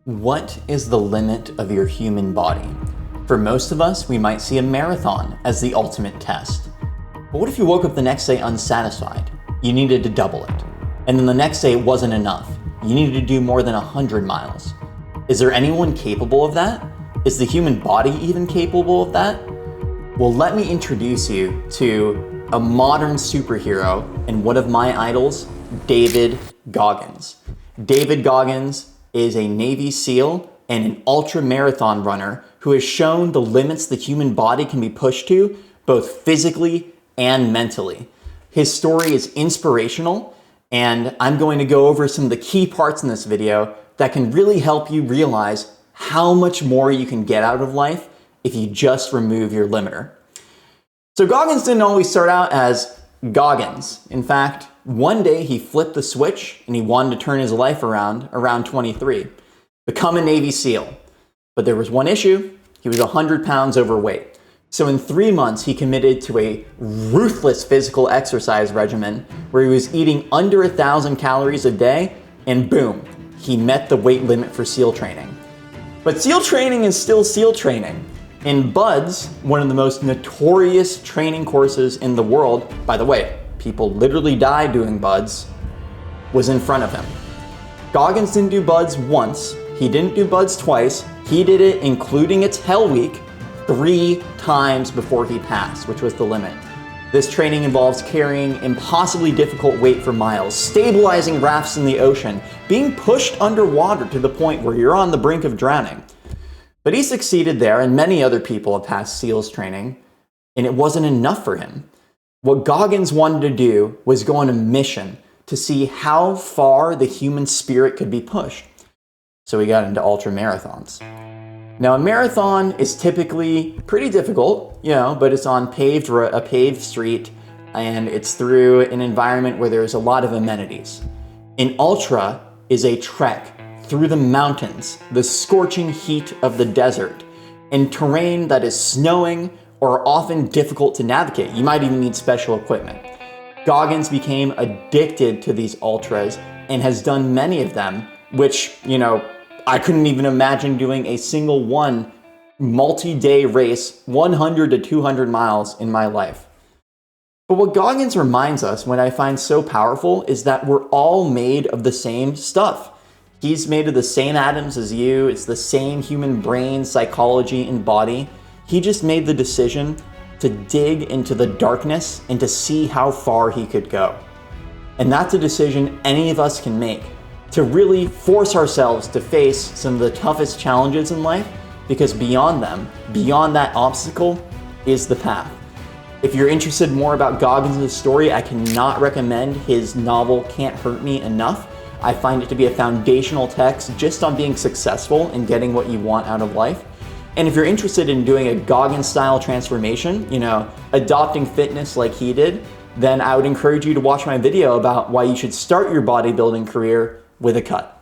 What is the limit of your human body? For most of us, we might see a marathon as the ultimate test. But what if you woke up the next day unsatisfied? You needed to double it. And then the next day it wasn't enough. You needed to do more than 100 miles. Is there anyone capable of that? Is the human body even capable of that? Well, let me introduce you to a modern superhero and one of my idols, David Goggins. David Goggins is a Navy SEAL and an ultra marathon runner who has shown the limits the human body can be pushed to, both physically and mentally. His story is inspirational, and I'm going to go over some of the key parts in this video that can really help you realize how much more you can get out of life if you just remove your limiter. So Goggins didn't always start out as Goggins. In fact, one day he flipped the switch and he wanted to turn his life around 23, become a Navy SEAL. But there was one issue: he was 100 pounds overweight. So in 3 months, he committed to a ruthless physical exercise regimen where he was eating under 1,000 calories a day, and boom, he met the weight limit for SEAL training. But SEAL training is still SEAL training. In BUD/S, one of the most notorious training courses in the world, by the way, people literally die doing BUD/S, was in front of him. Goggins didn't do BUD/S once, he didn't do BUD/S twice, he did it, including its Hell Week, 3 times before he passed, which was the limit. This training involves carrying impossibly difficult weight for miles, stabilizing rafts in the ocean, being pushed underwater to the point where you're on the brink of drowning. But he succeeded there, and many other people have passed SEALs training, and it wasn't enough for him. What Goggins wanted to do was go on a mission to see how far the human spirit could be pushed. So he got into ultra marathons. Now, a marathon is typically pretty difficult, but it's on a paved street, and it's through an environment where there's a lot of amenities. An ultra is a trek through the mountains, the scorching heat of the desert, in terrain that is snowing or often difficult to navigate. You might even need special equipment. Goggins became addicted to these ultras and has done many of them, which, I couldn't even imagine doing a single one multi-day race, 100 to 200 miles in my life. But what Goggins reminds us, what I find so powerful, is that we're all made of the same stuff. He's made of the same atoms as you. It's the same human brain, psychology, and body. He just made the decision to dig into the darkness and to see how far he could go. And that's a decision any of us can make, to really force ourselves to face some of the toughest challenges in life, because beyond them, beyond that obstacle, is the path. If you're interested more about Goggins' story, I cannot recommend his novel Can't Hurt Me enough. I find it to be a foundational text just on being successful and getting what you want out of life. And if you're interested in doing a Goggins-style transformation, adopting fitness like he did, then I would encourage you to watch my video about why you should start your bodybuilding career with a cut.